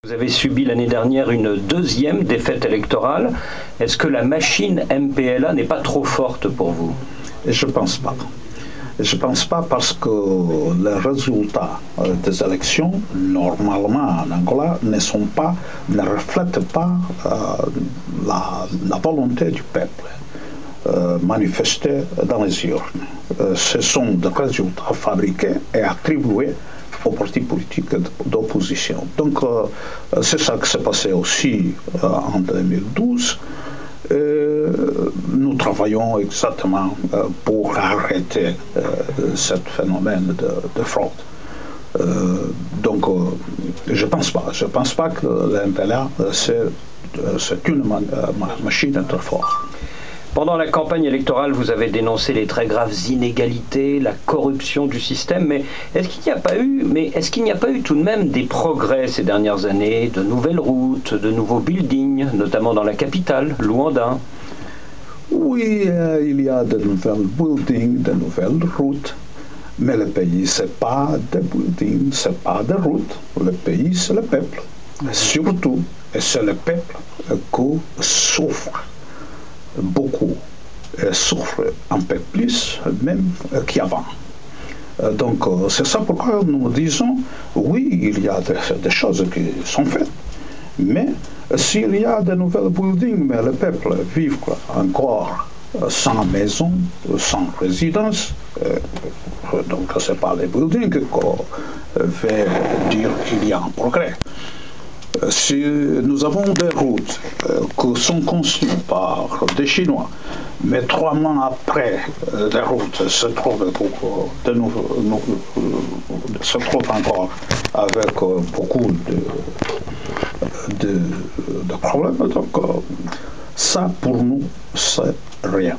Vous avez subi l'année dernière une deuxième défaite électorale. Est-ce que la machine MPLA n'est pas trop forte pour vous? Je ne pense pas. Je ne pense pas parce que les résultats des élections, normalement en Angola, ne reflètent pas la volonté du peuple manifestée dans les urnes. Ce sont des résultats fabriqués et attribués aux partis politiques d'opposition. Donc c'est ça qui s'est passé aussi en 2012. Nous travaillons exactement pour arrêter ce phénomène de fraude. Donc je ne pense pas que l'MPLA c'est une machine très forte. Pendant la campagne électorale, vous avez dénoncé les très graves inégalités, la corruption du système, mais est-ce qu'il n'y a pas eu tout de même des progrès ces dernières années, de nouvelles routes, de nouveaux buildings, notamment dans la capitale, Luanda? Oui, il y a de nouvelles buildings, de nouvelles routes, mais le pays, ce n'est pas des buildings, ce n'est pas des routes. Le pays, c'est le peuple. Surtout, et c'est le peuple qui souffre beaucoup, souffre un peu plus même qu'avant. Donc c'est ça pourquoi nous disons, oui, il y a des choses qui sont faites, mais s'il y a de nouvelles buildings, mais le peuple vit encore sans maison, sans résidence, donc ce n'est pas les buildings qu'on veut dire qu'il y a un progrès. Si nous avons des routes qui sont conçues par des Chinois, mais 3 mois après, les routes se trouvent encore avec beaucoup de problèmes. Donc ça, pour nous, c'est rien.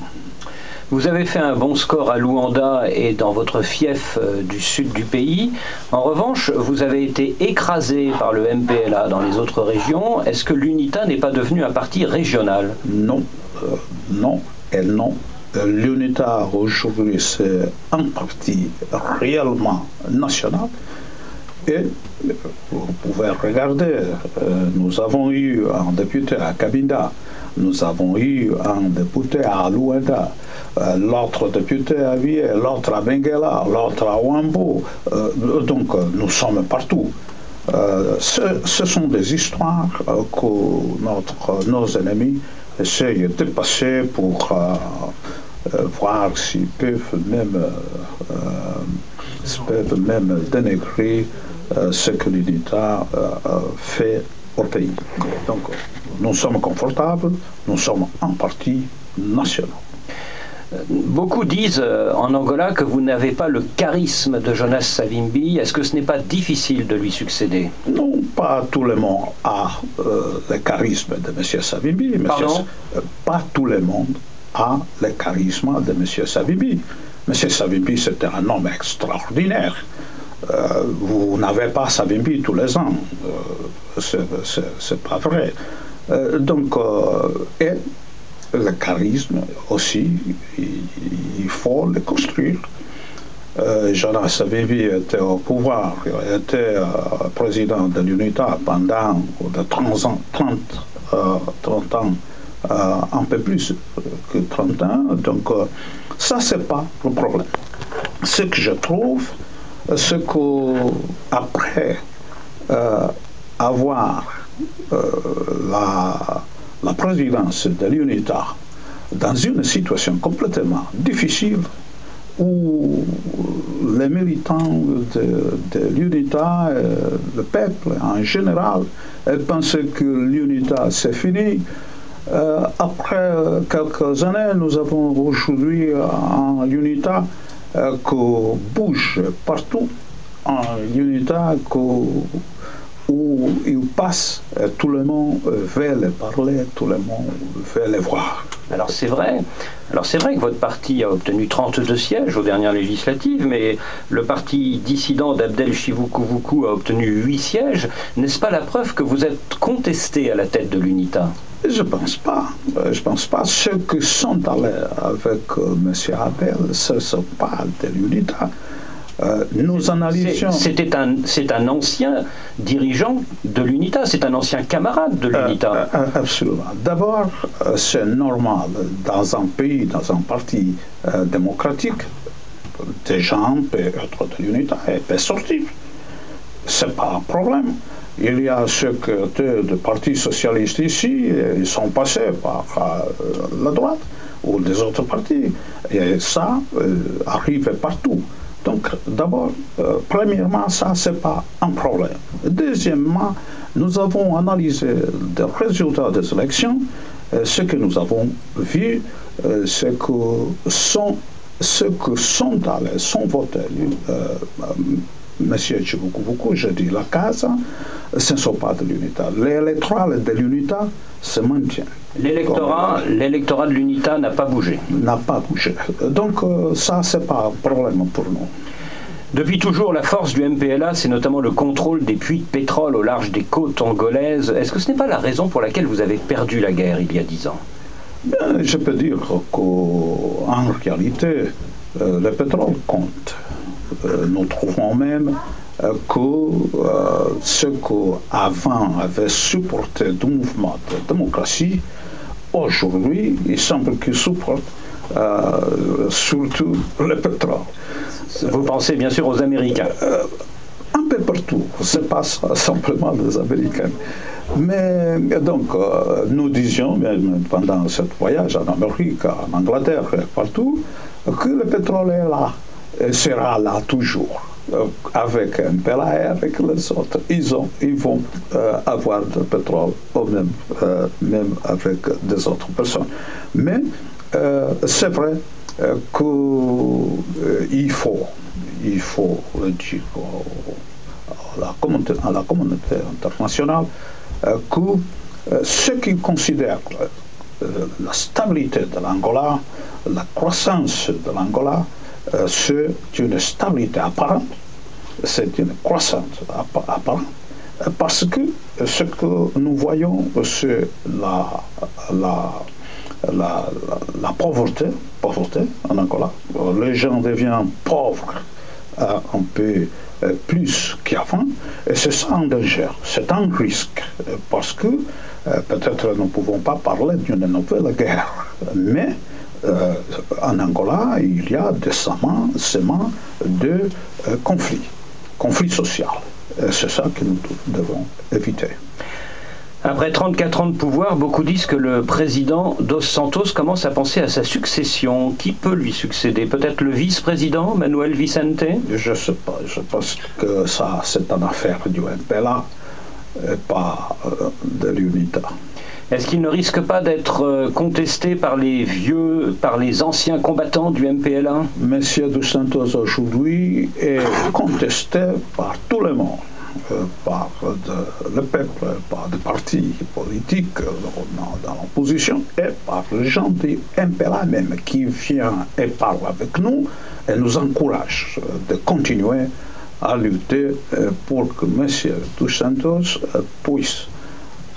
Vous avez fait un bon score à Luanda et dans votre fief du sud du pays. En revanche, vous avez été écrasé par le MPLA dans les autres régions. Est-ce que l'UNITA n'est pas devenu un parti régional? Non, non et non. L'UNITA aujourd'hui, c'est un parti réellement national. Et vous pouvez regarder, nous avons eu un député à Cabinda, nous avons eu un député à Luanda, l'autre député à Vieux, l'autre à Benguela, l'autre à Wambo. Donc nous sommes partout. Ce sont des histoires que nos ennemis essayent de passer pour voir s'ils peuvent même dénigrer ce que l'UNITA fait au pays. Donc nous sommes confortables, nous sommes un parti national. Beaucoup disent en Angola que vous n'avez pas le charisme de Jonas Savimbi. Est-ce que ce n'est pas difficile de lui succéder? Non, pas tout le monde a le charisme de M. Savimbi. Pas tout le monde a le charisme de M. Savimbi. M. Savimbi, c'était un homme extraordinaire. Vous n'avez pas Savimbi tous les ans. C'est pas vrai. Et le charisme aussi, il faut le construire. Jonas Savimbi était au pouvoir, il était président de l'UNITA pendant de 30 ans, un peu plus que 30 ans. Donc ça, c'est pas le problème. Ce que je trouve, c'est qu'après avoir la présidence de l'UNITA dans une situation complètement difficile où les militants de l'UNITA, le peuple en général, pensaient que l'UNITA c'est fini. Après quelques années, nous avons aujourd'hui un UNITA qui bouge partout, un UNITA où il passe, tout le monde veut les parler, tout le monde veut les voir. Alors c'est vrai que votre parti a obtenu 32 sièges aux dernières législatives, mais le parti dissident d'Abdel Chivukuvuku a obtenu 8 sièges. N'est-ce pas la preuve que vous êtes contesté à la tête de l'UNITA? Je ne pense pas. Je pense pas. Ceux qui sont allés avec M. Abel, ce ne sont pas de l'UNITA. Nous analysions... C'est un ancien dirigeant de l'UNITA, c'est un ancien camarade de l'UNITA. Absolument. D'abord, c'est normal, dans un pays, dans un parti démocratique, des gens peuvent être de l'UNITA et peuvent sortir. Ce n'est pas un problème. Il y a ceux du Parti socialiste ici, ils sont passés par la droite ou des autres partis. Et ça arrive partout. Donc, d'abord, premièrement, ça, ce n'est pas un problème. Deuxièmement, nous avons analysé les résultats des élections. Ce que nous avons vu, c'est que ceux qui sont allés, sont votés, Monsieur Chibukubuku, je dis la Casa, ce ne sont pas de l'UNITA. L'électorat de l'UNITA se maintient. L'électorat de l'UNITA n'a pas bougé. N'a pas bougé. Donc ça, ce n'est pas un problème pour nous. Depuis toujours, la force du MPLA, c'est notamment le contrôle des puits de pétrole au large des côtes angolaises. Est-ce que ce n'est pas la raison pour laquelle vous avez perdu la guerre il y a 10 ans? Bien, je peux dire qu'en réalité, le pétrole compte. Nous trouvons même que ceux qui avant avaient supporté le mouvement de démocratie, aujourd'hui, il semble qu'ils supportent surtout le pétrole. Vous pensez bien sûr aux Américains? Un peu partout, ce n'est pas simplement les Américains. Mais donc, nous disions, même pendant ce voyage en Amérique, en Angleterre, partout, que le pétrole est là, et sera là toujours, avec un MPLA et avec les autres. Ils vont avoir du pétrole, même avec des autres personnes. Mais c'est vrai qu'il faut dire à la communauté internationale que ceux qui considèrent la stabilité de l'Angola, la croissance de l'Angola, c'est une stabilité apparente, c'est une croissance apparente, parce que ce que nous voyons, c'est la pauvreté en Angola. Les gens deviennent pauvres un peu plus qu'avant, et c'est ça un danger, c'est un risque, parce que peut-être nous ne pouvons pas parler d'une nouvelle guerre, mais en Angola, il y a des sements de conflits sociaux. C'est ça que nous devons éviter. Après 34 ans de pouvoir, beaucoup disent que le président Dos Santos commence à penser à sa succession. Qui peut lui succéder? Peut-être le vice-président, Manuel Vicente? Je ne sais pas. Je pense que ça, c'est une affaire du MPLA et pas de l'UNITA. Est-ce qu'il ne risque pas d'être contesté par les anciens combattants du MPLA? Monsieur Dos Santos aujourd'hui est contesté par tout le monde. Par le peuple, par des partis politiques dans l'opposition et par les gens du MPLA même qui viennent et parlent avec nous et nous encouragent de continuer à lutter pour que M. Dos Santos puisse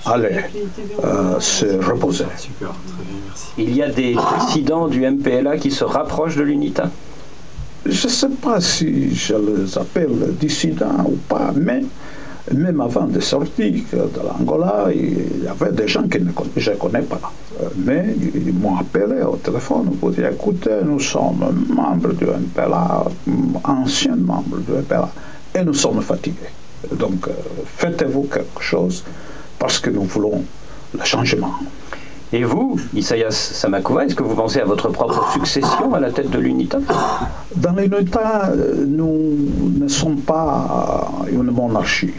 aller se reposer. Super, très bien, merci. Il y a des dissidents du MPLA qui se rapprochent de l'UNITA? Je ne sais pas si je les appelle dissidents ou pas, mais même avant de sortir de l'Angola, il y avait des gens que je ne connais pas. Mais ils m'ont appelé au téléphone pour dire, écoutez, nous sommes membres du MPLA, anciens membres du MPLA, et nous sommes fatigués. Donc, faites-vous quelque chose parce que nous voulons le changement. Et vous, Isaias Samakova, est-ce que vous pensez à votre propre succession à la tête de l'UNITA? Dans l'UNITA, nous ne sommes pas une monarchie.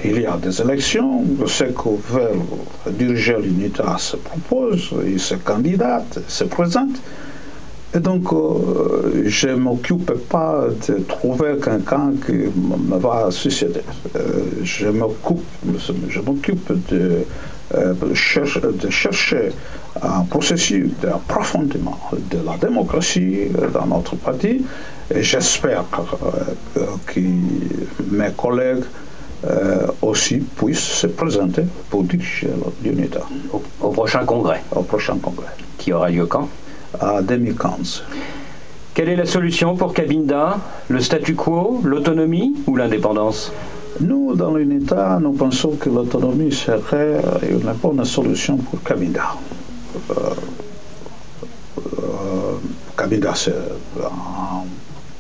Il y a des élections, ceux qui veulent diriger l'UNITA se proposent, ils se candidatent, se présentent. Et donc, je ne m'occupe pas de trouver quelqu'un qui me va succéder. Je m'occupe de chercher un processus d'approfondissement de la démocratie dans notre parti et j'espère que mes collègues aussi puissent se présenter pour diriger l'UNITA. Au prochain congrès. Au prochain congrès. Qui aura lieu quand? À 2015. Quelle est la solution pour Cabinda? Le statu quo, l'autonomie ou l'indépendance? Nous, dans l'UNITA, nous pensons que l'autonomie serait une bonne solution pour Cabinda. Cabinda, c'est une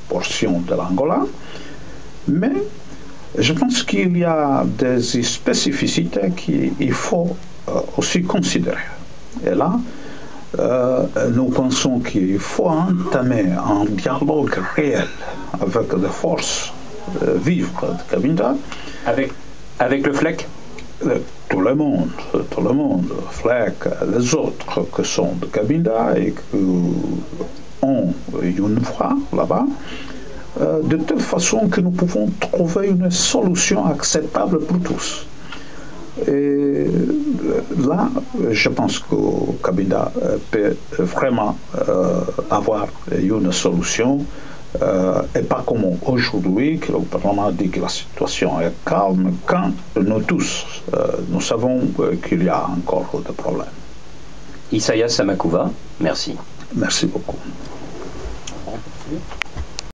portion de l'Angola, mais je pense qu'il y a des spécificités qu'il faut aussi considérer. Et là, nous pensons qu'il faut entamer un dialogue réel avec les forces vives de Cabinda. Avec le FLEC? Tout le monde, FLEC, les autres qui sont de Cabinda et qui ont une voix là-bas, de telle façon que nous pouvons trouver une solution acceptable pour tous. Et là, je pense que Cabinda peut vraiment avoir une solution et pas comme aujourd'hui, que le Parlement dit que la situation est calme, quand nous tous, nous savons qu'il y a encore des problèmes. Isaias Samakouva, merci. Merci beaucoup.